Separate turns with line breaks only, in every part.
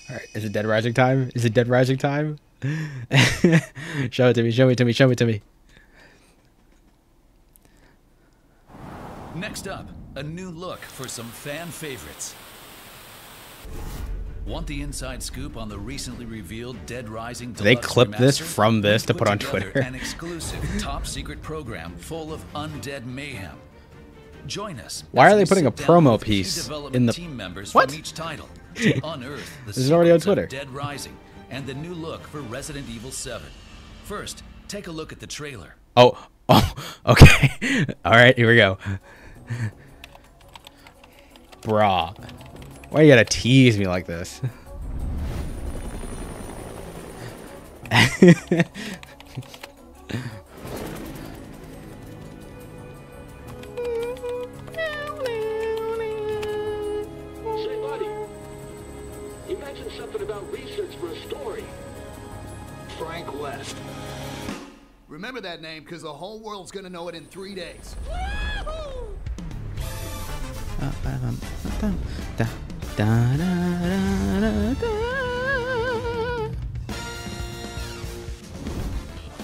All right, is it Dead Rising time? Is it Dead Rising time? Show it to me. Show it to me. Show it to me.
Next up, a new look for some fan favorites. Want the inside scoop on the recently revealed Dead Rising Deluxe
They clip
Remaster?
this from this to put on
together
Twitter.
An exclusive top secret program full of undead mayhem. Join us.
Why
as
are they
we
putting a
sit down
promo
with key
piece
development
in the
team members
what?
from each title to unearth the
This is already on
secrets of
Twitter.
Dead Rising and the new look for Resident Evil 7. First, take a look at the trailer.
Oh, okay. All right, here we go. Brah. Why you gotta tease me like this?
Say, buddy, you mentioned something about research for a story. Frank West.
Remember that name, because the whole world's gonna know it in 3 days.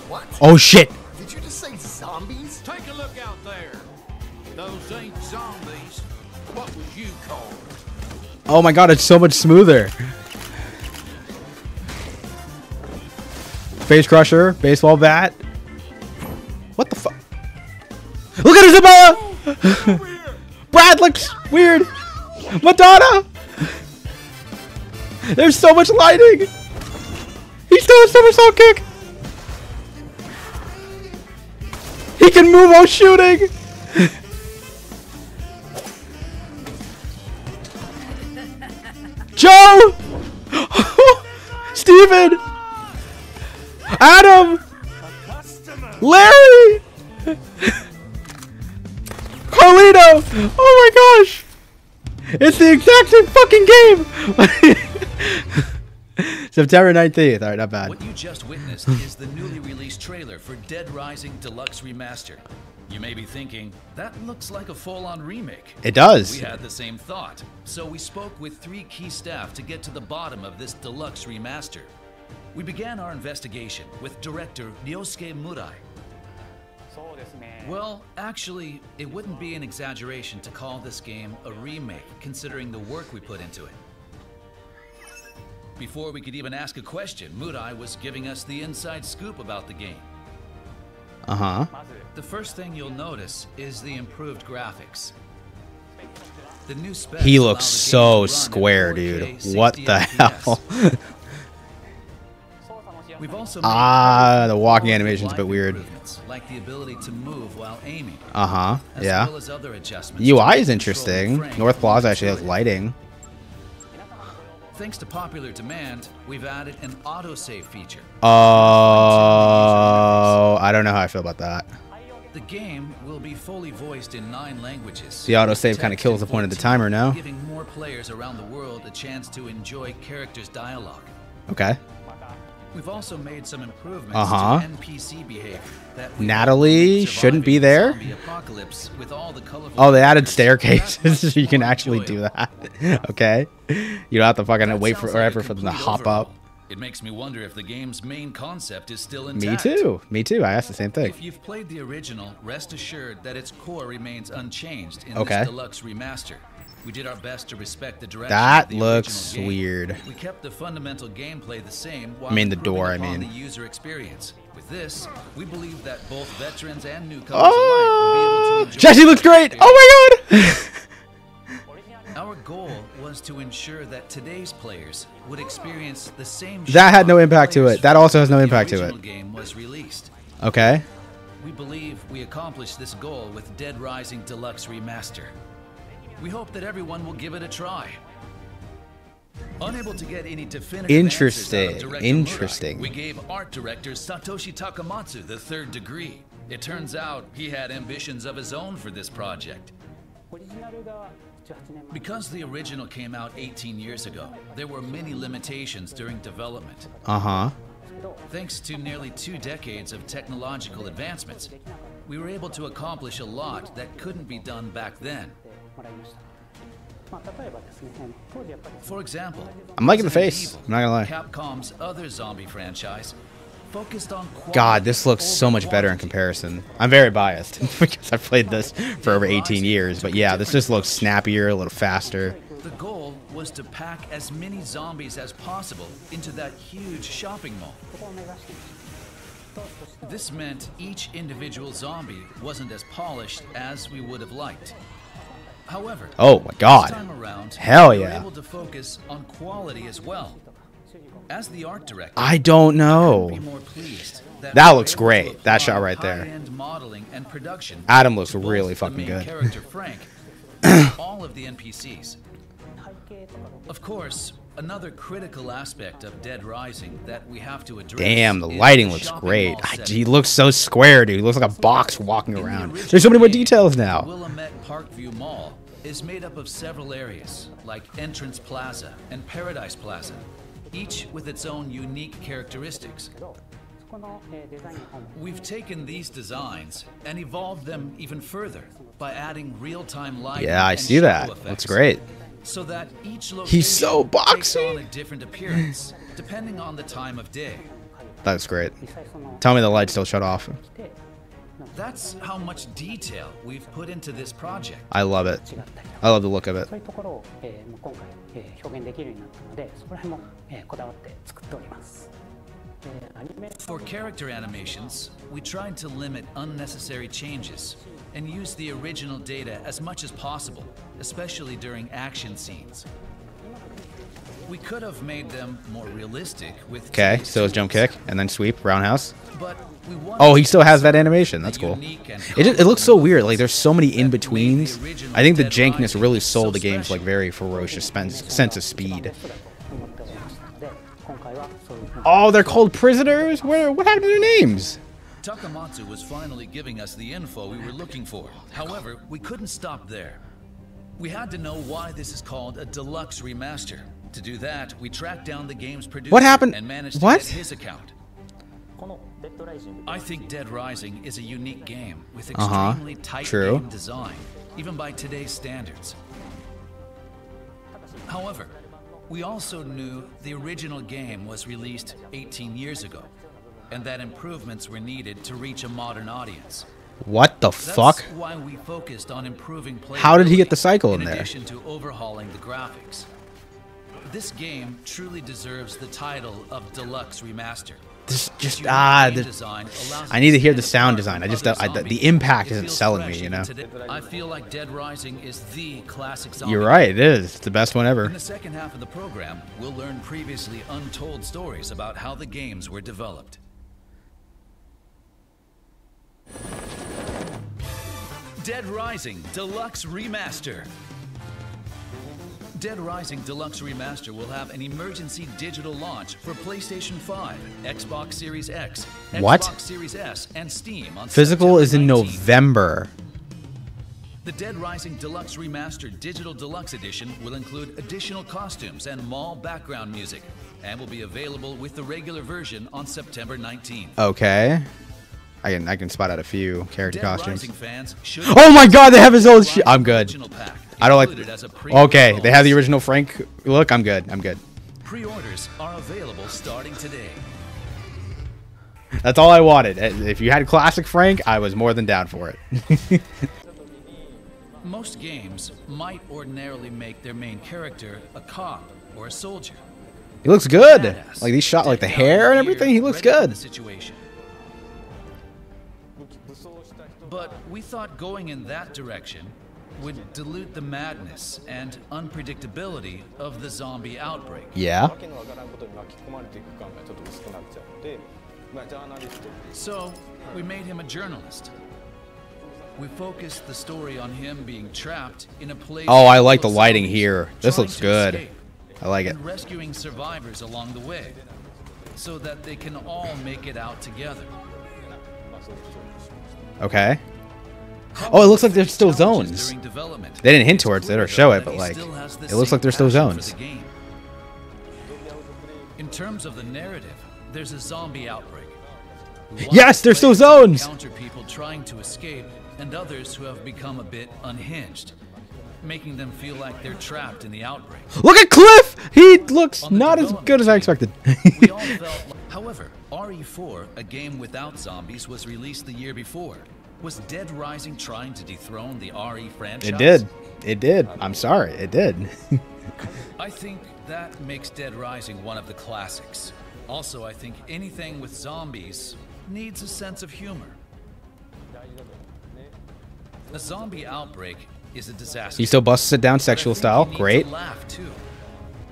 What?
Oh shit!
Did you just say zombies?
Take a look out there. Those ain't zombies. What would you call them?
Oh my god, it's so much smoother. Face crusher, baseball bat. What the fuck? Look at Isabella! Brad looks weird. Madonna! There's so much lighting. He's doing a somersault kick. He can move while shooting. Joe! Steven! Adam! Larry! Carlito! Oh my gosh! It's the exact same fucking game! September 19th. Alright, not bad.
What you just witnessed is the newly released trailer for Dead Rising Deluxe Remaster. You may be thinking, that looks like a full-on remake.
It does.
We had the same thought, so we spoke with 3 key staff to get to the bottom of this Deluxe Remaster. We began our investigation with director Ryosuke Murai. Well, actually, it wouldn't be an exaggeration to call this game a remake, considering the work we put into it. Before we could even ask a question, Murai was giving us the inside scoop about the game.
Uh-huh.
The first thing you'll notice is the improved graphics. The new specs
He
allow
looks
the game
so
to run at
square,
4K
dude. What
60
the
FPS.
hell?
We've also
The walking animation's a bit weird.
like the ability to move while aiming.
Uh-huh.
As
Yeah.
well as other adjustments
UI
to
is
control the
interesting.
frame.
North Plaza actually has lighting.
Thanks to popular demand, we've added an autosave feature.
Oh, I don't know how I feel about that.
The game will be fully voiced in 9 languages.
The autosave
Text
kinda kills
in
the point of the
14,
timer now.
Giving more players around the world a chance to enjoy characters' dialogue.
Okay.
We've also made some improvements
Uh-huh.
to NPC behavior. That we
Natalie
hope will
shouldn't be
survive
there?
the zombie apocalypse with all the colorful
Oh, they added
characters.
staircases
That's
so you can
more
actually do
enjoyable.
that. Okay. You don't have to fucking
That
wait
sounds like
forever
a
for them to
complete
hop
overhaul.
up.
It makes me wonder if the game's main concept is still
Me
intact.
too. Me too. I asked the same thing.
If you've played the original, rest assured that its core remains unchanged in
Okay.
this deluxe remaster. We did our best to respect the direction
That
of the
looks
original game.
weird.
We kept the fundamental gameplay the same while
I mean the
improving
door, I
upon
mean.
the user experience. With this, we believe that both veterans and newcomers
Oh,
alike will be able to enjoy
Jesse looks
the
great.
experience.
Oh my god.
Our goal was to ensure that today's players would experience the same.
That had no
shock
impact to
players
it. That also has no
when
impact
the
to it.
original game was released.
Okay.
We believe we accomplished this goal with Dead Rising Deluxe Remaster. We hope that everyone will give it a try. Unable to get any definitive
Interesting,
answers out of Director
interesting.
Murai, we gave art director Satoshi Takamatsu the 3rd degree. It turns out he had ambitions of his own for this project. Because the original came out 18 years ago, there were many limitations during development.
Uh-huh.
Thanks to nearly 2 decades of technological advancements, we were able to accomplish a lot that couldn't be done back then. For example,
I'm liking the
Resident
face.
Evil,
I'm not gonna lie.
Capcom's other zombie franchise, focused on
God, this looks so much better in comparison. I'm very biased because I've played this for over 18 years, but yeah, this just looks snappier, a little faster.
The goal was to pack as many zombies as possible into that huge shopping mall. This meant each individual zombie wasn't as polished as we would have liked. However,
Oh my God.
this time around,
Hell
we were
yeah.
able to focus on quality as well. As the art director,
I don't know.
be more pleased
That
we were
looks
able to
great. That
apply
shot right there.
high-end modeling and production
Adam looks
to both
really
the
fucking
main
good.
character Frank and all of the NPCs. Of course, another critical aspect of Dead Rising that we have to address.
Damn, the
is
lighting
the
looks
shopping
great.
mall setting.
He looks so square, dude. He looks like a box walking
In the
around.
original
There's so many more
game,
details now.
Willamette Parkview Mall is made up of several areas, like Entrance Plaza and Paradise Plaza, each with its own unique characteristics. We've taken these designs and evolved them even further by adding real-time lighting.
Yeah, I
and
see
shadow
that.
effects,
Looks great.
so that each location
He's so
takes
boxy.
on a different appearance depending on the time of day.
That's great. Tell me the lights still shut off.
That's how much detail we've put into this project.
I love it. I love the look of it.
そういうところを今回表現できるようになったので、そこら辺もこだわって作っております。アニメ
For character animations, we tried to limit unnecessary changes and use the original data as much as possible, especially during action scenes. We could have made them more realistic with
Okay,
today's
so it's jump
tools,
kick and then sweep, roundhouse.
but we wanted
Oh, he
to
still has that
preserve
animation.
the
That's cool.
unique and
It looks so
colorful
weird. Like there's so many in betweens.
that made the original
I think the
Dead
jankness
Rising
really
so
sold the game's like
special.
very ferocious sense of speed.
思っておりましたので、今回はそういうふうに
Oh, they're called prisoners? What happened to their names?
Takamatsu was finally giving us the info we were looking for. However, we couldn't stop there. We had to know why this is called a Deluxe Remaster. To do that, we tracked down the game's producer
happened?
and managed to
What?
get his account.
このデッドライジング
I think Dead Rising is a unique game with
Uh-huh.
extremely tight
True.
game design, even by today's standards. However, we also knew the original game was released 18 years ago, and that improvements were needed to reach a modern audience.
What the
That's
fuck?
why we focused on improving playability
How did he get the cycle in there?
addition to overhauling the graphics. This game truly deserves the title of Deluxe Remaster.
This just
Its unique game
the,
design allows
I
it
need to hear
stand
the sound
apart
design.
from
I just
other
the
zombies.
impact
It
isn't
feels
selling
fresh
me, you
even
know.
today. I feel like Dead Rising is the classic zombie.
You're right, it is. It's the best one
In
ever.
the second half of the program, we'll learn previously untold stories about how the games were developed. Dead Rising Deluxe Remaster. Dead Rising Deluxe Remaster will have an emergency digital launch for PlayStation 5, Xbox Series X,
What?
Xbox Series S, and Steam on
Physical is in
September 19th.
November.
The Dead Rising Deluxe Remaster Digital Deluxe Edition will include additional costumes and mall background music, and will be available with the regular version on September 19th.
Okay. I can spot out a few character
Dead
costumes.
Rising fans should
Oh my god, they have his own
Dead
shit. I'm
Rising
good.
original pack,
I don't like.
included as a pre-order
Okay, they have the
bonus.
original Frank look. I'm good. I'm good.
Pre-orders are available starting today.
That's all I wanted. If you had classic Frank, I was more than down for it.
Most games might ordinarily make their main character a cop or a soldier.
He looks good.
Badass,
Like these shot, like the
decked out
hair and
in gear,
everything. He looks
ready for
good.
the situation. But we thought going in that direction would dilute the madness and unpredictability of the zombie outbreak.
Yeah.
わけのわからんことに巻き込まれていく感がちょっと薄くなっちゃうので、ジャーナリスト
So we made him a journalist. We focused the story on him being trapped in a place.
Oh, I like
full
the
of
lighting
zombies,
here. This
trying
looks
to
good.
escape
I like it.
and rescuing survivors along the way, so that they can all make it out together.
Okay. Oh, it looks like there's still
Challenges
zones.
during development.
They didn't hint
It's
towards it or
clear,
show
though,
it,
that
but
he
like,
still has the
it looks
same
like there's still
passion for
zones.
the game. In terms of the narrative, there's a zombie outbreak. We want
Yes, there's still
players to
zones!
encounter people trying to escape and others who have become a bit unhinged. making them feel like they're trapped in the outbreak.
Look at Cliff! He looks
On the
not as
development
good as I
team,
expected.
We all felt however, RE4, a game without zombies, was released the year before. Was Dead Rising trying to dethrone the RE franchise?
It did. It did. I'm sorry. It did.
I think that makes Dead Rising one of the classics. Also, I think anything with zombies needs a sense of humor. A zombie outbreak is a disaster.
He still busts it down
But I
sexual
think
style.
you need
Great.
to laugh too.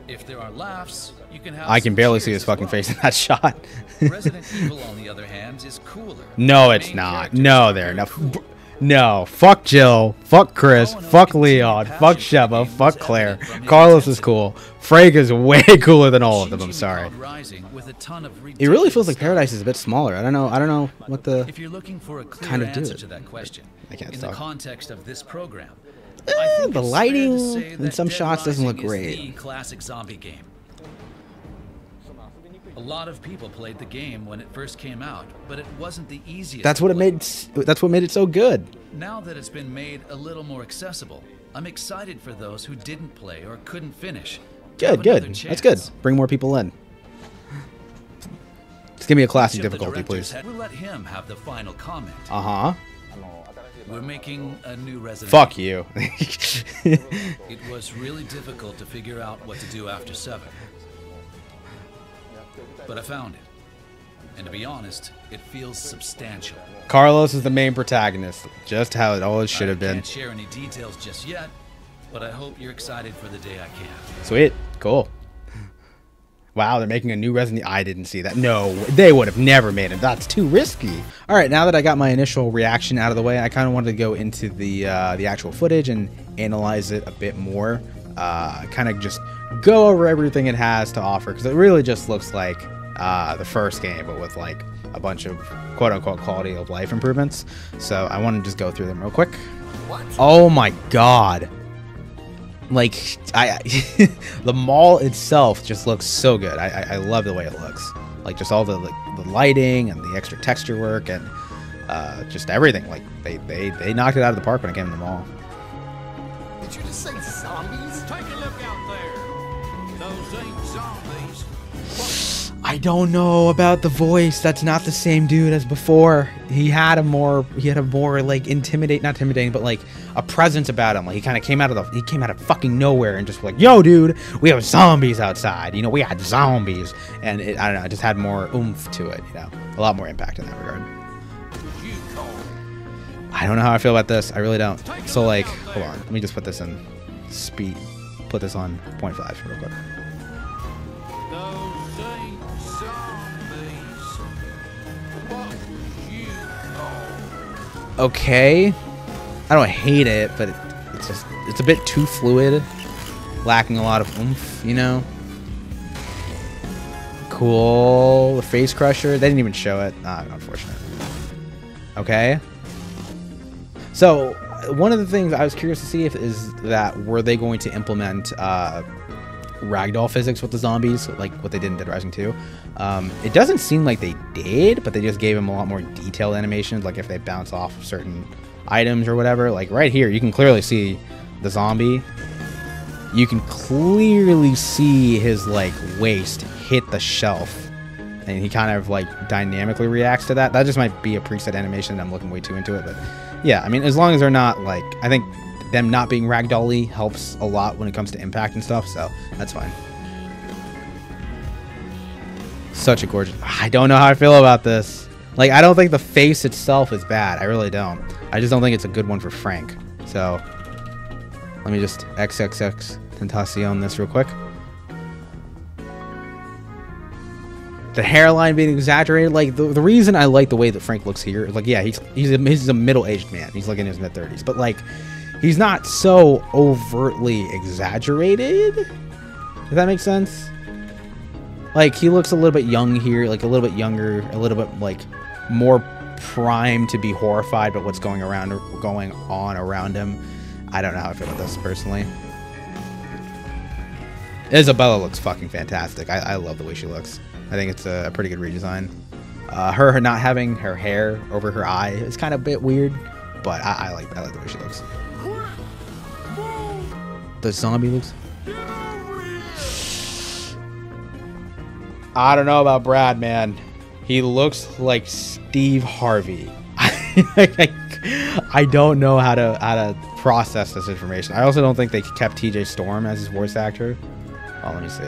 If there are laughs, you can have
I can
some
barely
cheers
see his
as
fucking
well.
face in that shot.
Resident Evil, on the other hand, is cooler.
No,
The
it's
main
not.
characters
No,
are
there.
very
No.
cool.
No. Fuck Jill. Fuck Chris.
Roanoke
Fuck
continued
Leon.
passion
Fuck
for the
Sheva.
game
Fuck
was
Claire.
evident from his
Carlos is
intensity.
cool. Frank is way cooler than all of them. I'm
Shinji
sorry.
Mikado Rising with a ton of
It really feels like
ridiculous
Paradise is a bit smaller. I don't know what the.
If you're looking for a clear
kind of do
answer
it.
to that question,
I can't
in
talk.
the context of this program, I think
The
it's
lighting
fair to say
in
that
some
Dead
shots doesn't look
Rising is
great.
the classic zombie game. A lot of people played the game when it first came out, but it wasn't the easiest.
That's
to
what it
play.
made. That's what made it so good.
Now that it's been made a little more accessible, I'm excited for those who didn't play or couldn't finish. to have
Good.
another
That's good.
chance.
Bring more people in. Just give me a classic
Each of the
difficulty,
directors
please.
We'll let him have the final comment.
Uh huh.
We're making a new Resident
Fuck
Evil.
you.
It was really difficult to figure out what to do after 7. But I found it. And to be honest, it feels substantial.
Carlos is the main protagonist, just how it always should have
I
been.
can't share any details just yet, but I hope you're excited for the day I can.
Sweet, cool. Wow, they're making a new Resident Evil. I didn't see that. No, they would have never made it. That's too risky. All right, now that I got my initial reaction out of the way, I kind of wanted to go into the actual footage and analyze it a bit more. Kind of just go over everything it has to offer, because it really just looks like the first game, but with like a bunch of quote-unquote quality of life improvements. So I want to just go through them real quick.
What?
Oh my god. Like, the mall itself just looks so good. I love the way it looks. Like, just all the lighting and the extra texture work and just everything. Like, they knocked it out of the park when it came to the mall.
Did you just say zombies?
Take a look out there. Those ain't zombies.
I don't know about the voice. That's not the same dude as before. He had a more like not intimidating, but like a presence about him. Like he kind of came out of fucking nowhere and just like, yo, dude, we have zombies outside. You know, we had zombies, and I don't know, it just had more oomph to it. You know, a lot more impact in that regard.
You call.
I don't know how I feel about this. I really don't. So like, hold on, let me just put this in speed. Put this on 0.5 real quick.
Those ain't zombies. What would you call?
Okay, I don't hate it, but it's a bit too fluid, lacking a lot of oomph, you know. Cool. The face crusher, they didn't even show it. Unfortunate. Okay, so one of the things I was curious to see is that were they going to implement ragdoll physics with the zombies, like what they did in Dead Rising 2. It doesn't seem like they did, but they just gave them a lot more detailed animations, like if they bounce off certain items or whatever. Like right here, you can clearly see the zombie. You can clearly see his like waist hit the shelf, and he kind of like dynamically reacts to that. That just might be a preset animation. I'm looking way too into it, but yeah, I mean, as long as they're not like, I think them not being ragdoll-y helps a lot when it comes to impact and stuff, so that's fine. Such a gorgeous... I don't know how I feel about this. Like, I don't think the face itself is bad. I really don't. I just don't think it's a good one for Frank. So, let me just XXX Tentacion this real quick. The hairline being exaggerated, like the reason I like the way that Frank looks here is like, yeah, he's a middle-aged man. He's like in his mid-30s, but like, he's not so overtly exaggerated, if that makes sense. Like, he looks a little bit young here, like a little bit younger, a little bit like more primed to be horrified by what's going on around him. I don't know how I feel about this personally. Isabella looks fucking fantastic. I love the way she looks. I think it's a pretty good redesign. Her not having her hair over her eye is kind of a bit weird, but I like the way she looks. The zombie looks... I don't know about Brad, man. He looks like Steve Harvey. I don't know how to process this information. I also don't think they kept TJ Storm as his voice actor. Oh, let me see.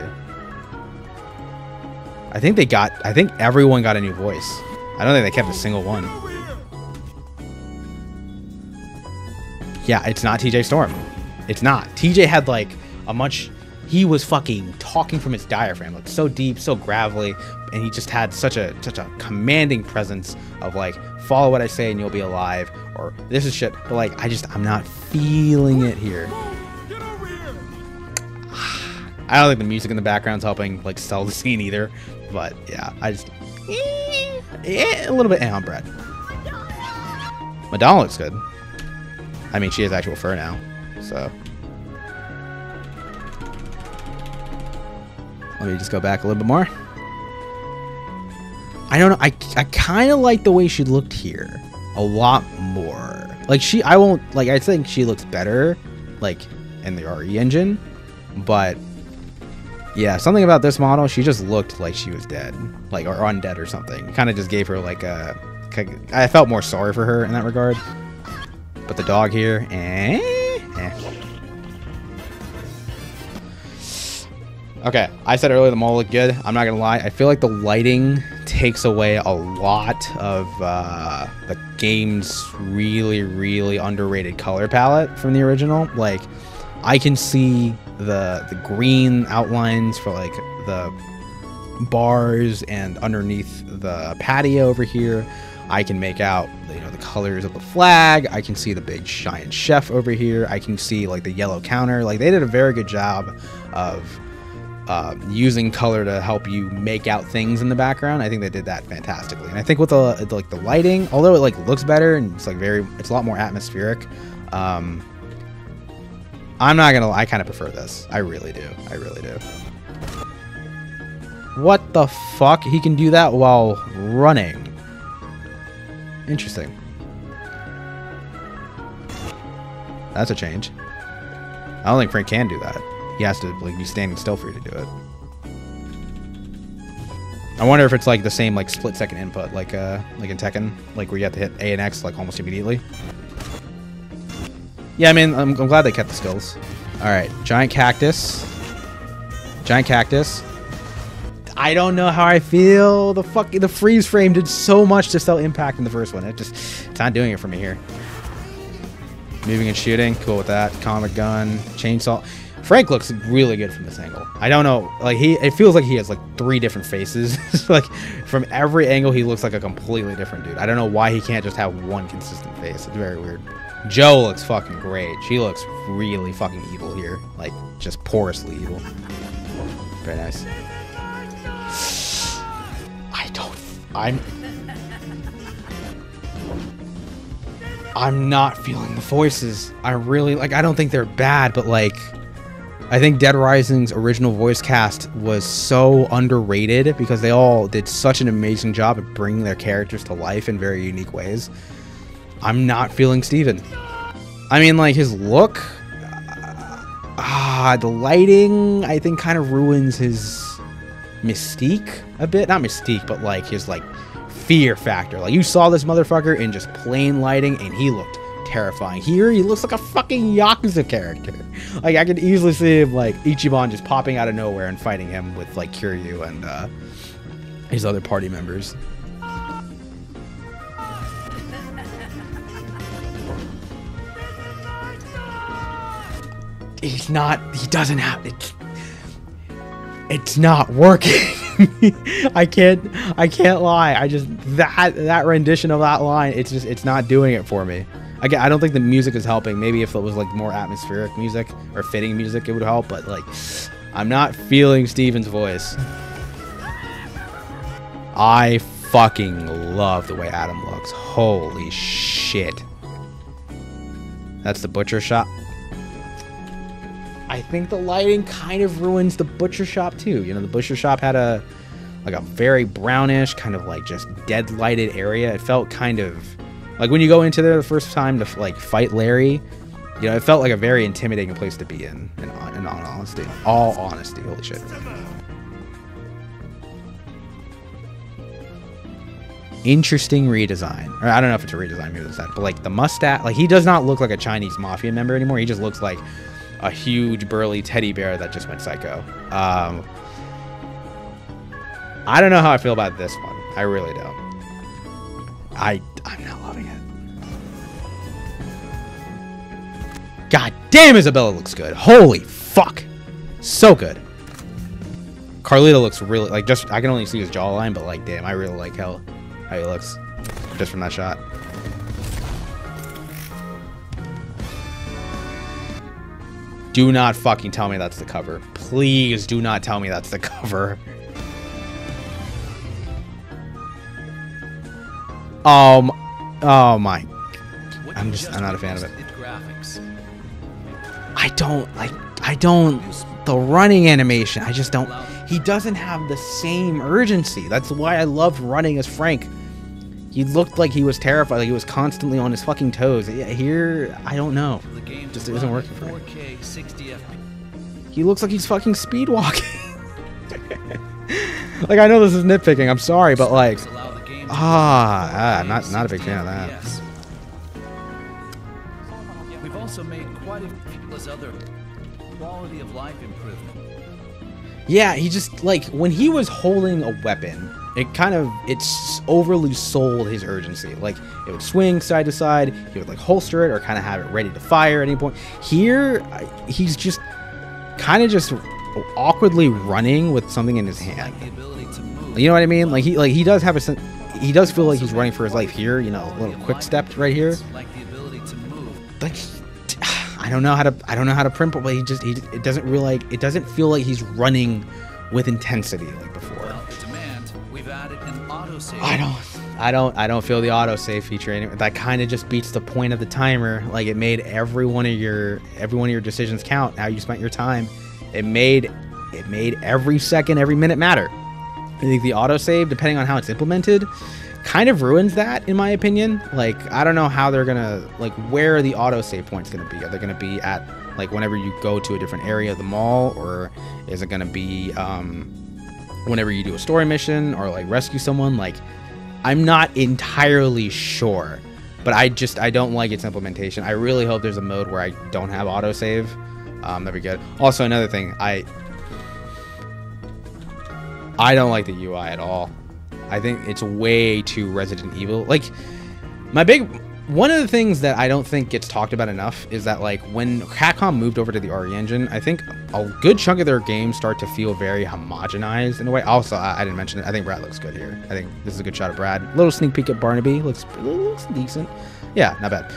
I think everyone got a new voice. I don't think they kept a single one. Yeah, it's not TJ Storm. It's not. TJ had like a much... He was fucking talking from his diaphragm, like so deep, so gravelly, and he just had such a commanding presence of like, follow what I say and you'll be alive, or this is shit. But like, I'm not feeling it here. I don't think the music in the background's helping like sell the scene either. But yeah, I just a little bit on Brad. Madonna looks good. I mean, she has actual fur now, so. Let me just go back a little bit more. I don't know. I kind of like the way she looked here a lot more. Like I think she looks better like in the RE engine, but yeah, something about this model, she just looked like she was dead, like, or undead or something. Kind of just gave her like I felt more sorry for her in that regard. But the dog here, Okay, I said earlier the model looked good. I'm not gonna lie. I feel like the lighting takes away a lot of the game's really underrated color palette from the original. Like, I can see the green outlines for like the bars and underneath the patio over here. I can make out, you know, the colors of the flag. I can see the big giant chef over here. I can see like the yellow counter. Like, they did a very good job of using color to help you make out things in the background. I think they did that fantastically. And I think with the lighting, although it like looks better and it's like it's a lot more atmospheric, I'm not gonna lie, I kind of prefer this. I really do. What the fuck? He can do that while running. Interesting. That's a change. I don't think Frank can do that. He has to like be standing still for you to do it. I wonder if it's like the same like split-second input like in Tekken, like where you have to hit A and X like almost immediately. Yeah, I mean, I'm glad they kept the skills. All right, giant cactus. Giant cactus. I don't know how I feel. The freeze frame did so much to sell impact in the first one. It's not doing it for me here. Moving and shooting, cool with that. Comic gun, chainsaw. Frank looks really good from this angle. I don't know, like it feels like he has like 3 different faces. Like from every angle, he looks like a completely different dude. I don't know why he can't just have one consistent face. It's very weird. Joe looks fucking great. She looks really fucking evil here, like just porously evil. Very nice. I'm not feeling the voices. I really like. I don't think they're bad, but like, I think Dead Rising's original voice cast was so underrated because they all did such an amazing job at bringing their characters to life in very unique ways. I'm not feeling Steven. I mean, like, his look, the lighting, I think, kind of ruins his mystique a bit. Not mystique, but like his like fear factor. Like, you saw this motherfucker in just plain lighting and he looked terrifying. Here he looks like a fucking Yakuza character. Like, I could easily see him like Ichiban just popping out of nowhere and fighting him with like Kiryu and his other party members. He doesn't have it. It's not working. I can't lie. I just that rendition of that line, it's not doing it for me. Again, I don't think the music is helping. Maybe if it was like more atmospheric music or fitting music, it would help, but like, I'm not feeling Steven's voice. I fucking love the way Adam looks. Holy shit. That's the butcher shop. I think the lighting kind of ruins the butcher shop too. You know, the butcher shop had a very brownish, kind of like just dead lighted area. It felt kind of like when you go into there the first time to like fight Larry, You know, it felt like a very intimidating place to be in all honesty. Holy shit. Interesting redesign. Or I don't know if it's a redesign, maybe it's that, but like the mustache, like he does not look like a Chinese mafia member anymore. He just looks like a huge burly teddy bear that just went psycho. I don't know how I feel about this one. I really don't. I'm not loving it. God damn, Isabella looks good. Holy fuck. So good. Carlito looks really, like, just, I can only see his jawline, but like, damn, I really like how he looks just from that shot. Do not fucking tell me that's the cover. Please do not tell me that's the cover. Oh my. I'm not a fan of it. I don't, the running animation, I just don't, he doesn't have the same urgency. That's why I loved running as Frank. He looked like he was terrified, like he was constantly on his fucking toes. Here, I don't know. Just it isn't working for me. He looks like he's fucking speed walking. Like, I know this is nitpicking, I'm sorry, but like, not a big fan of that.
We've also made quite a few other quality of life improvement.
Yeah, he just, like, when he was holding a weapon, it's overly sold his urgency. Like, it would swing side to side, he would like holster it or kind of have it ready to fire at any point. Here, he's just kind of just awkwardly running with something in his hand. You know what I mean? Like he does have he does feel like he's running for his life here. You know, a little quick step right here. Like, I don't know how to print, but it doesn't feel like he's running with intensity like before.
We've added an autosave.
I don't feel the autosave feature anymore. That kind of just beats the point of the timer. Like, it made every one of your decisions count. How you spent your time. It made every second, every minute matter. I think the autosave, depending on how it's implemented, kind of ruins that, in my opinion. Like, I don't know how they're gonna, like, where are the autosave points gonna be? Are they gonna be at, like, whenever you go to a different area of the mall, or is it gonna be whenever you do a story mission or like rescue someone? Like, I'm not entirely sure, but I don't like its implementation. I really hope there's a mode where I don't have autosave. That'd be good. Also, another thing, I don't like the UI at all. I think it's way too Resident Evil. Like, one of the things that I don't think gets talked about enough is that, like, when Capcom moved over to the RE engine, I think a good chunk of their games start to feel very homogenized in a way. Also, I didn't mention it, I think Brad looks good here. I think this is a good shot of Brad. Little sneak peek at Barnaby. Looks decent. Yeah, not bad.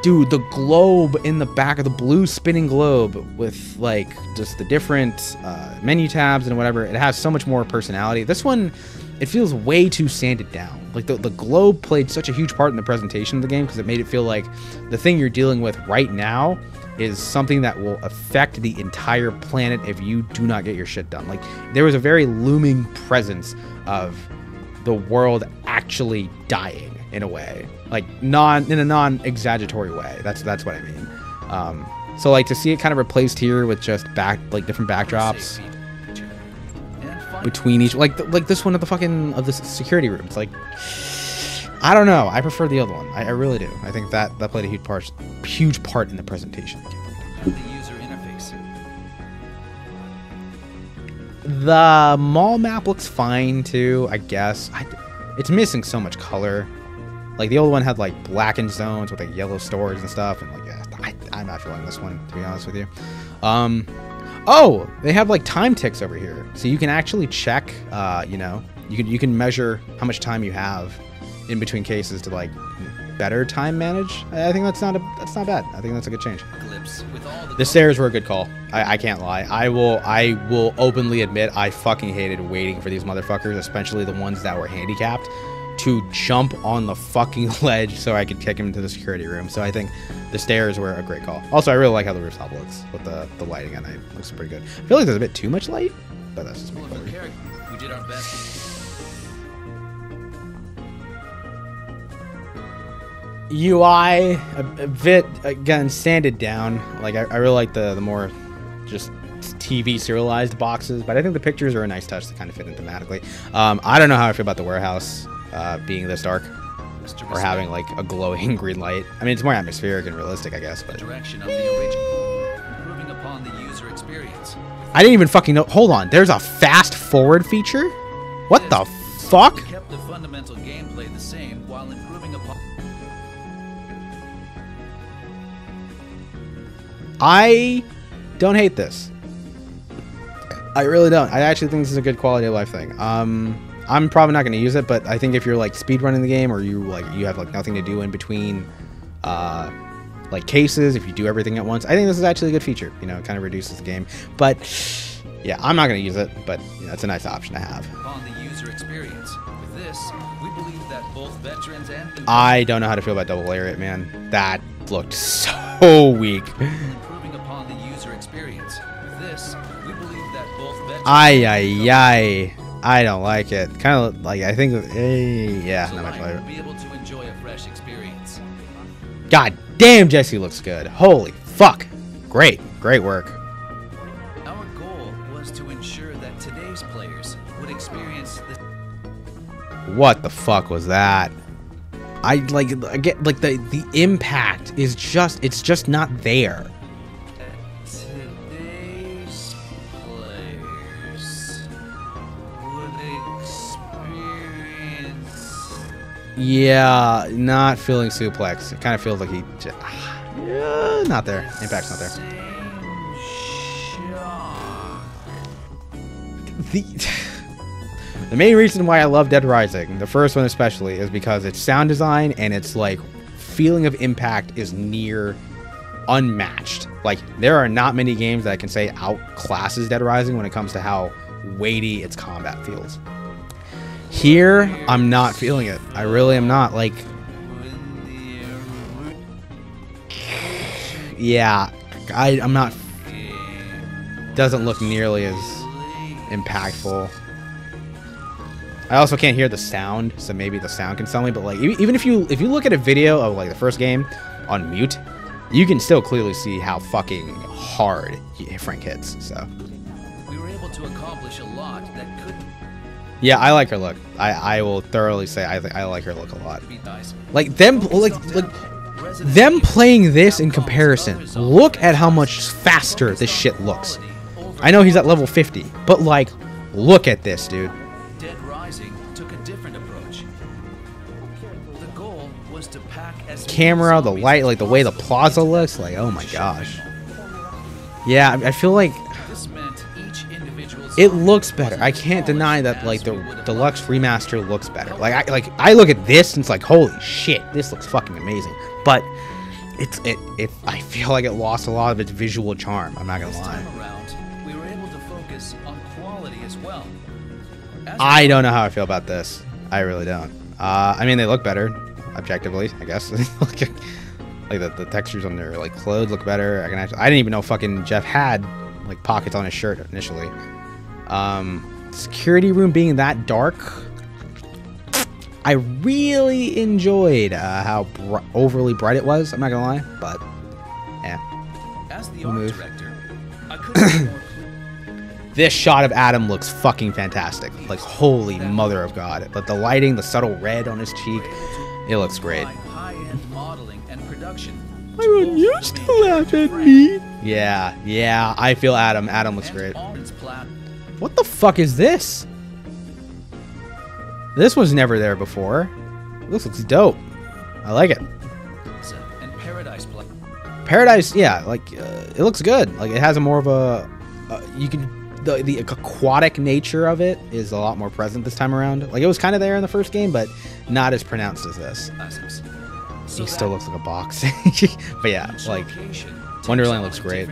Dude, the globe in the back of the blue spinning globe with, like, just the different menu tabs and whatever, it has so much more personality. This one, it feels way too sanded down. Like, the globe played such a huge part in the presentation of the game because it made it feel like the thing you're dealing with right now is something that will affect the entire planet if you do not get your shit done. Like, there was a very looming presence of the world actually dying in a way, like in a non-exaggeratory way. That's what I mean. So, like, to see it kind of replaced here with just different backdrops between each, like this one of the security room. It's like, I don't know. I prefer the other one. I really do. I think that played a huge part in the presentation.
The user interface.
The mall map looks fine too, I guess. It's missing so much color. Like, the old one had, like, blackened zones with, like, yellow stores and stuff, and, like, yeah, I'm not feeling this one, to be honest with you. Oh, they have, like, time ticks over here, so you can actually check. You know, you can measure how much time you have in between cases to, like, better time manage. I think that's not bad. I think that's a good change. The stairs were a good call. I can't lie. I will openly admit I fucking hated waiting for these motherfuckers, especially the ones that were handicapped, to jump on the fucking ledge so I could kick him into the security room. So I think the stairs were a great call. Also, I really like how the rooftop looks with the lighting at night. Looks pretty good. I feel like there's a bit too much light, but that's just me.
We did our best.
UI a bit again sanded down. Like I really like the more just TV serialized boxes, but I think the pictures are a nice touch to kind of fit in thematically. I don't know how I feel about the warehouse being this dark or having like a glowing green light. I mean, it's more atmospheric and realistic, I guess. But
Direction of the original, improving upon the user experience.
I didn't even fucking know. Hold on, there's a fast forward feature. What the fuck?
We kept the fundamental gameplay the same while improving upon.
I don't hate this. I really don't. I actually think this is a good quality of life thing. I'm probably not going to use it, but I think if you're like speedrunning the game or you have like nothing to do in between like cases, if you do everything at once, I think this is actually a good feature. You know, it kind of reduces the game. But yeah, I'm not going to use it, but you know, it's a nice option to have.
On the user experience. With this, we believe that both veterans and
I don't know how to feel about double lariat, man. That looked so weak.
improving upon the user experience. With this, we believe that both veterans
Ay. I don't like it. Kind of like, I think, yeah, not my
will
flavor.
be able to enjoy a fresh experience.
God damn, Jesse looks good. Holy fuck. Great work.
Our goal was to ensure that today's players would experience the
What the fuck was that? I get like the impact is just, it's just not there.
today's players would experience.
Yeah, not feeling suplex. It kind of feels like he just, yeah, not there. Impact's not there.
Same shock.
The main reason why I love Dead Rising, the first one especially, is because its sound design and its like feeling of impact is near unmatched. Like, there are not many games that I can say outclasses Dead Rising when it comes to how weighty its combat feels. Here, I'm not feeling it. I really am not. Like, yeah, I'm not. Doesn't look nearly as impactful. I also can't hear the sound, so maybe the sound can sell me. But like, even if you look at a video of like the first game on mute, you can still clearly see how fucking hard Frank hits. So
We were able to accomplish a lot that could
yeah, I like her look. I will thoroughly say I like her look a lot.
be nice.
Like them playing this in comparison. Look at how much faster this shit looks. I know he's at level 50, but like, look at this, dude.
Dead Rising took a different approach. The goal was to pack as many
Camera, the
zombies
light,
as
like the way the
possible
plaza looks, like, oh my gosh. Yeah, I feel like
This meant each individual
it
zombie
looks better.
wasn't
I can't deny
polished
that like
as
the
we would have
Deluxe
liked.
Remaster looks better. I look at this and it's like, holy shit, this looks fucking amazing. But I feel like it lost a lot of its visual charm. I'm not gonna
This
lie.
time around, we were able to focus on quality as well. As
I don't know how I feel about this. I really don't. I mean, they look better, objectively, I guess. like the textures on their like clothes look better. I didn't even know fucking Jeff had like pockets on his shirt initially. Security room being that dark, I really enjoyed how overly bright it was. I'm not gonna lie, but yeah.
As the
We'll
art
move.
director, I couldn't be more
This shot of Adam looks fucking fantastic. Like, holy mother of God. But the lighting, the subtle red on his cheek, it looks great.
high-end modeling and production.
Everyone used to laugh at me. Yeah, I feel Adam. Adam looks great. What the fuck is this? This was never there before. This looks dope. I like it.
And Paradise Play.
Paradise, yeah, like, it looks good. Like, it has a more of a, the aquatic nature of it is a lot more present this time around. Like, it was kind of there in the first game, but not as pronounced as this. He still looks like a box. But yeah, like, Wonderland looks great.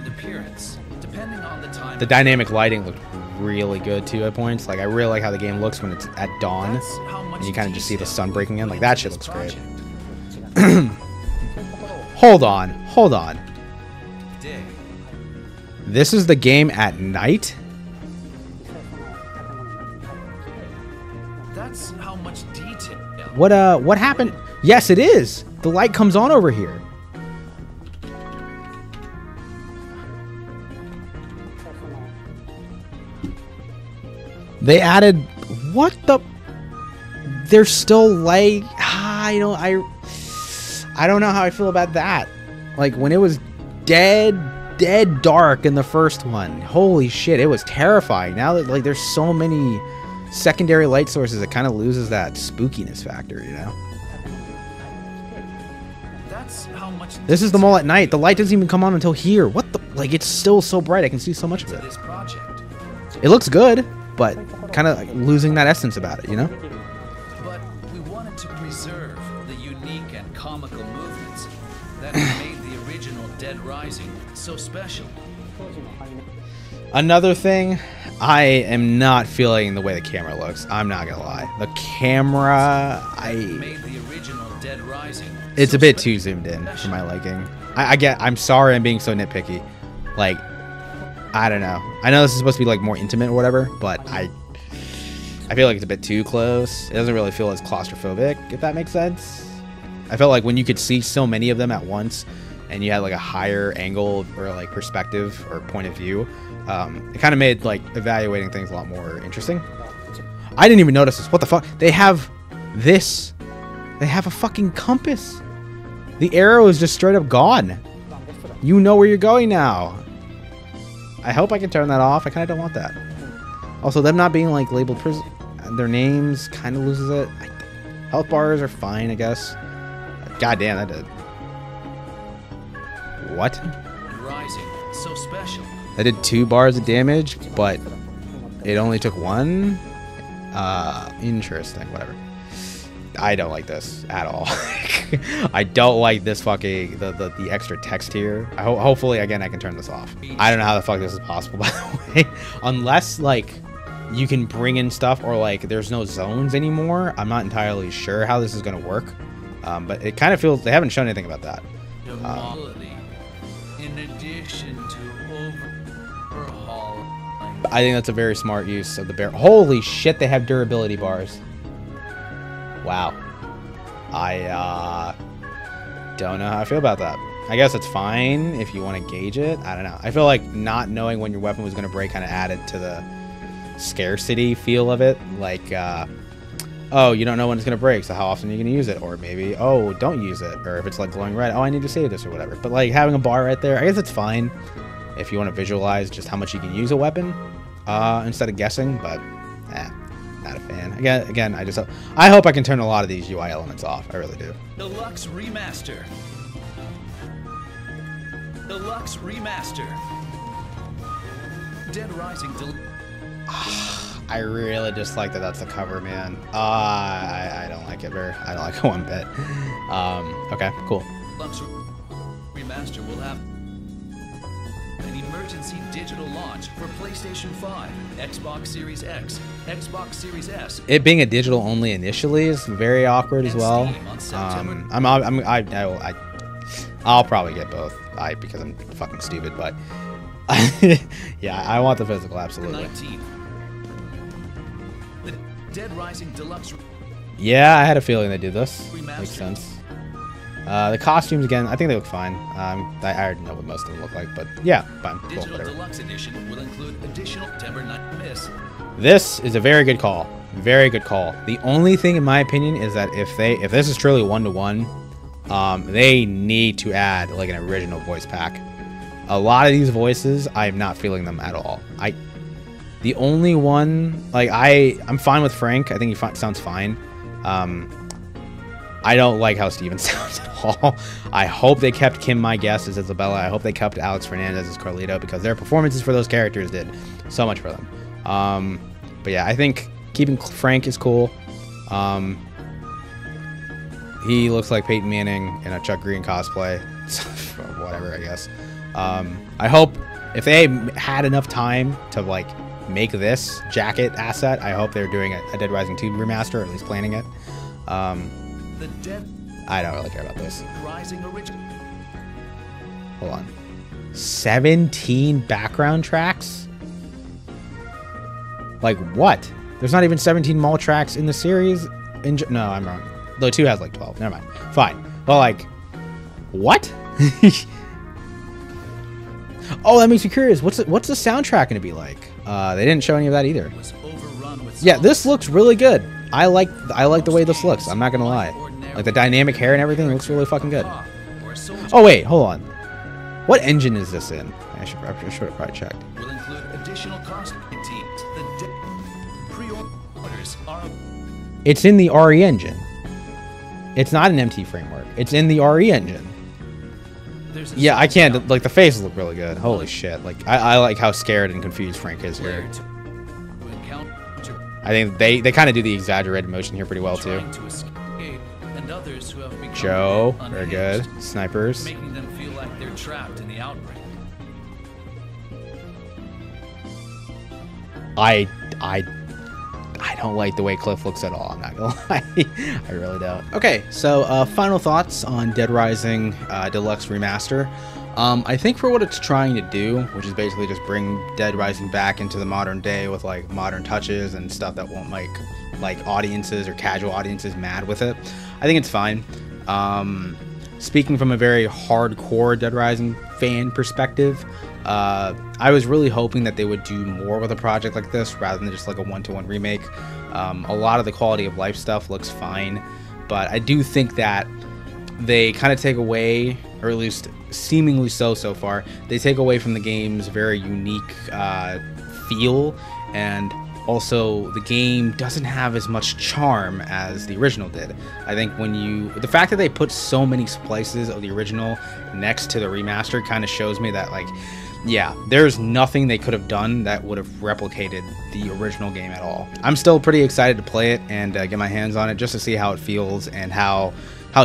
The dynamic lighting looked really good too at points. Like, I really like how the game looks when it's at dawn and you kind of just see the sun breaking in. Like, that shit looks great. Hold on. This is the game at night?
That's how much detail.
What happened? Yes, it is. The light comes on over here. They added what the? There's still like I don't know how I feel about that. Like when it was dead dark in the first one. Holy shit, it was terrifying. Now that like there's so many secondary light sources, it kind of loses that spookiness factor, you know?
That's how much.
This is the mall at night. The light doesn't even come on until here. What the? Like it's still so bright. I can see so much of it.
This project.
It looks good, but kind of like losing that essence about it, you know?
But we wanted to preserve the unique and comical movements that made the original Dead Rising so special.
Another thing, I am not feeling the way the camera looks. I'm not gonna lie. The camera,
Made the original Dead Rising.
it's
so
a bit
special.
too zoomed in for my liking. I'm sorry I'm being so nitpicky. Like, I don't know. I know this is supposed to be like more intimate or whatever, but I feel like it's a bit too close. It doesn't really feel as claustrophobic, if that makes sense. I felt like when you could see so many of them at once and you had like a higher angle or like perspective or point of view, it kind of made like evaluating things a lot more interesting. I didn't even notice this. What the fuck? They have this. They have a fucking compass. The arrow is just straight up gone. You know where you're going now. I hope I can turn that off. I kind of don't want that. Also, them not being like labeled their names kind of loses it. Health bars are fine, I guess. God damn, that did. What?
Rising, so special.
That did 2 bars of damage, but it only took 1? Interesting, whatever. I don't like this at all. I don't like this fucking, the extra text here. Hopefully, again, I can turn this off. I don't know how the fuck this is possible, by the way. Unless, like, you can bring in stuff or, like, there's no zones anymore. I'm not entirely sure how this is going to work. But it kind of feels, they haven't shown anything about that.
In addition to overhaul.
I think that's a very smart use of the bear. Holy shit, they have durability bars. Wow. I don't know how I feel about that. I guess it's fine if you want to gauge it. I don't know. I feel like not knowing when your weapon was going to break kind of added to the scarcity feel of it. Like, oh, you don't know when it's going to break, so how often are you going to use it? Or maybe, oh, don't use it. Or if it's like glowing red, oh, I need to save this or whatever. But like having a bar right there, I guess it's fine if you want to visualize just how much you can use a weapon instead of guessing, but not a fan. Again, I hope I can turn a lot of these UI elements off. I really do.
Deluxe Remaster. Deluxe Remaster. Dead Rising
I really dislike that that's the cover, man. I don't like it I don't like it one bit. Okay, cool.
Deluxe Remaster will have an emergency digital launch for PlayStation 5, Xbox Series X, Xbox Series S.
It being a digital only initially is very awkward as well. I'll probably get both. Because I'm fucking stupid, but yeah, I want the physical, absolutely.
19th. The Dead Rising Deluxe.
Yeah, I had a feeling they did this.
Remastered.
Makes sense. The costumes, again, I think they look fine. I already know what most of them look like, but yeah, fine, cool,
Digital
whatever.
Deluxe Edition will include additional September 9th miss.
This is a very good call. Very good call. The only thing, in my opinion, is that if this is truly 1-to-1, they need to add like an original voice pack. A lot of these voices, I'm not feeling them at all. The only one, like I'm fine with Frank. I think he sounds fine. I don't like how Steven sounds at all. I hope they kept Kim, my guess, as Isabella. I hope they kept Alex Fernandez as Carlito because their performances for those characters did so much for them. But yeah, I think keeping Frank is cool. He looks like Peyton Manning in a Chuck Green cosplay. Whatever, I guess. I hope if they had enough time to like make this jacket asset, I hope they're doing a Dead Rising 2 remaster, or at least planning it.
The Dead
I don't really care about this.
Rising original.
Hold on. 17 background tracks? Like what? There's not even 17 mall tracks in the series. No, I'm wrong. The 2 has like 12. Never mind. Fine. Well, like, what? Oh, that makes me curious. What's the soundtrack going to be like? They didn't show any of that either. Yeah, this looks really good. I like the way this looks. I'm not gonna lie. Like the dynamic hair and everything looks really fucking good. Oh wait, hold on. What engine is this in? I should have probably checked.
Will include additional cost teams. The pre-orders are.
It's in the RE engine. It's not an MT framework. It's in the RE engine. Yeah, I can't. Like the faces look really good. Holy shit! Like I like how scared and confused Frank is here. I think they kind of do the exaggerated motion here pretty well too. Joe, very good. Snipers.
Making them feel like they're trapped in the outbreak.
I don't like the way Cliff looks at all. I'm not gonna lie. I really don't. Okay, so final thoughts on Dead Rising Deluxe Remaster. I think for what it's trying to do, which is basically just bring Dead Rising back into the modern day with like modern touches and stuff that won't make like audiences or casual audiences mad with it, I think it's fine. Speaking from a very hardcore Dead Rising fan perspective, I was really hoping that they would do more with a project like this rather than just like a one-to-one remake. A lot of the quality of life stuff looks fine, but I do think that they kind of take away, or at least seemingly so far, they take away from the game's very unique feel, and also the game doesn't have as much charm as the original did. I think the fact that they put so many splices of the original next to the remaster kind of shows me that, like, yeah, there's nothing they could have done that would have replicated the original game at all. I'm still pretty excited to play it and get my hands on it just to see how it feels and how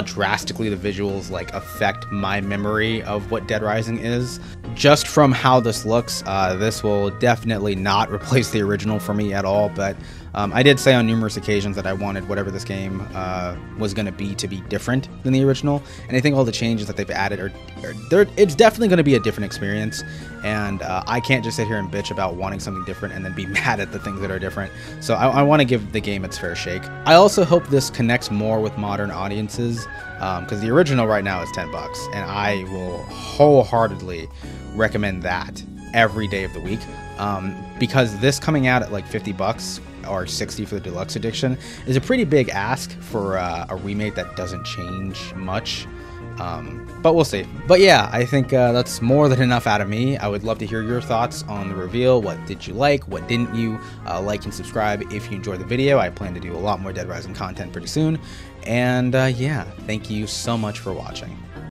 drastically the visuals like affect my memory of what Dead Rising is. Just from how this looks, this will definitely not replace the original for me at all, but I did say on numerous occasions that I wanted whatever this game was going to be different than the original, and I think all the changes that they've added it's definitely going to be a different experience, and I can't just sit here and bitch about wanting something different and then be mad at the things that are different. So I want to give the game its fair shake. I also hope this connects more with modern audiences, because the original right now is $10, and I will wholeheartedly recommend that every day of the week, because this coming out at like $50 or $60 for the deluxe edition is a pretty big ask for a remake that doesn't change much, but we'll see. But yeah, I think that's more than enough out of me. I would love to hear your thoughts on the reveal. What did you like? What didn't you? Like and subscribe if you enjoyed the video. I plan to do a lot more Dead Rising content pretty soon, and yeah, thank you so much for watching.